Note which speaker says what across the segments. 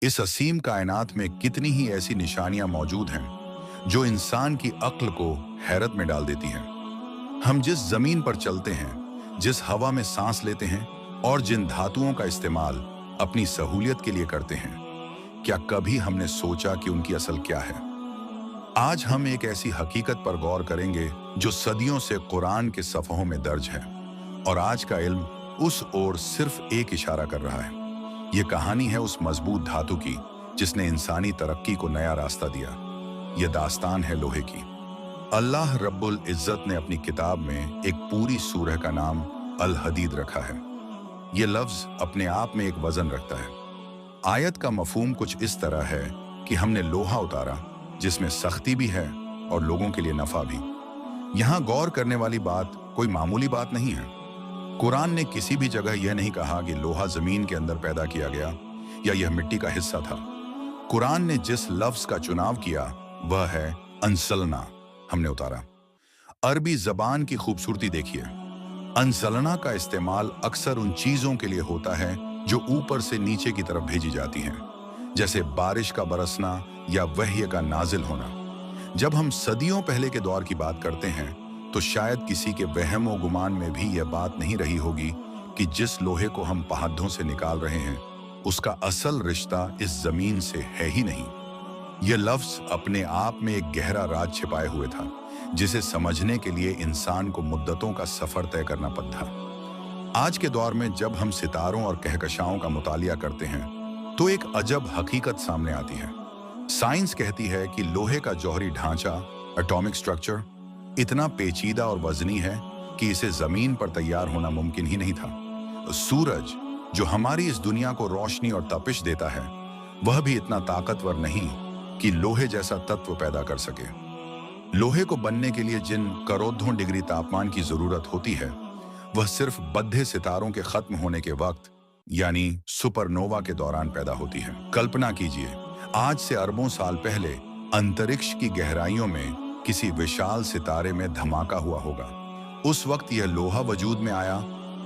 Speaker 1: इस असीम कायनात में कितनी ही ऐसी निशानियां मौजूद हैं जो इंसान की अक्ल को हैरत में डाल देती हैं। हम जिस जमीन पर चलते हैं, जिस हवा में सांस लेते हैं और जिन धातुओं का इस्तेमाल अपनी सहूलियत के लिए करते हैं, क्या कभी हमने सोचा कि उनकी असल क्या है? आज हम एक ऐसी हकीकत पर गौर करेंगे जो सदियों से कुरान के सफ़हों में दर्ज है, और आज का इल्म उस ओर सिर्फ एक इशारा कर रहा है। ये कहानी है उस मजबूत धातु की जिसने इंसानी तरक्की को नया रास्ता दिया। ये दास्तान है लोहे की। अल्लाह रब्बुल इज्जत ने अपनी किताब में एक पूरी सूरह का नाम अल हदीद रखा है। ये लफ्ज अपने आप में एक वजन रखता है। आयत का मफहूम कुछ इस तरह है कि हमने लोहा उतारा जिसमें सख्ती भी है और लोगों के लिए नफा भी। यहाँ गौर करने वाली बात कोई मामूली बात नहीं है। कुरान ने किसी भी जगह यह नहीं कहा कि लोहा जमीन के अंदर पैदा किया गया या यह मिट्टी का हिस्सा था। कुरान ने जिस लफ्ज का चुनाव किया वह है अंसलना, हमने उतारा। अरबी जबान की खूबसूरती देखिए। अंसलना का इस्तेमाल अक्सर उन चीजों के लिए होता है जो ऊपर से नीचे की तरफ भेजी जाती हैं, जैसे बारिश का बरसना या वह्य का नाजिल होना। जब हम सदियों पहले के दौर की बात करते हैं तो शायद किसी के वहम व गुमान में भी यह बात नहीं रही होगी कि जिस लोहे को हम पहाड़ों से निकाल रहे हैं उसका असल रिश्ता इस जमीन से है ही नहीं। यह लफ्ज अपने आप में एक गहरा राज छिपाए हुए था जिसे समझने के लिए इंसान को मुद्दतों का सफर तय करना पड़ता। आज के दौर में जब हम सितारों और कहकशाओं का मुतालिया करते हैं तो एक अजब हकीकत सामने आती है। साइंस कहती है कि लोहे का जौहरी ढांचा, एटॉमिक स्ट्रक्चर, इतना पेचीदा और वजनी है कि इसे जमीन पर तैयार होना मुमकिन ही नहीं था। सूरज, जो हमारी इस दुनिया को रोशनी और तपिश देता है, वह भी इतना ताकतवर नहीं कि लोहे जैसा तत्व पैदा कर सके। लोहे को बनने के लिए जिन करोड़ों डिग्री तापमान की जरूरत होती है वह सिर्फ बद्धे सितारों के खत्म होने के वक्त यानी सुपरनोवा के दौरान पैदा होती है। कल्पना कीजिए, आज से अरबों साल पहले अंतरिक्ष की गहराइयों में किसी विशाल सितारे में धमाका हुआ होगा। उस वक्त यह लोहा वजूद में आया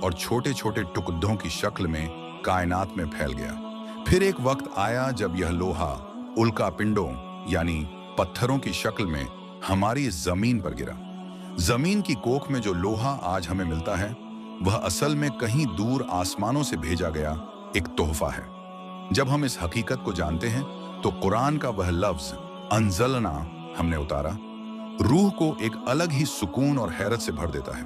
Speaker 1: और छोटे छोटे टुकड़ों की शक्ल में कायनात में फैल गया। फिर एक वक्त आया जब यह लोहा उल्का पिंडों यानी पत्थरों की शक्ल में हमारी जमीन पर गिरा। जमीन की कोख में जो लोहा आज हमें मिलता है वह असल में कहीं दूर आसमानों से भेजा गया एक तोहफा है। जब हम इस हकीकत को जानते हैं तो कुरान का वह लफ्ज अंजलना, हमने उतारा, रूह को एक अलग ही सुकून और हैरत से भर देता है।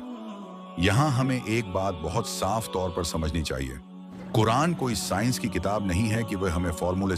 Speaker 1: यहाँ हमें एक बात बहुत साफ तौर पर समझनी चाहिए। कुरान कोई साइंस की किताब नहीं है कि वह हमें फॉर्मूले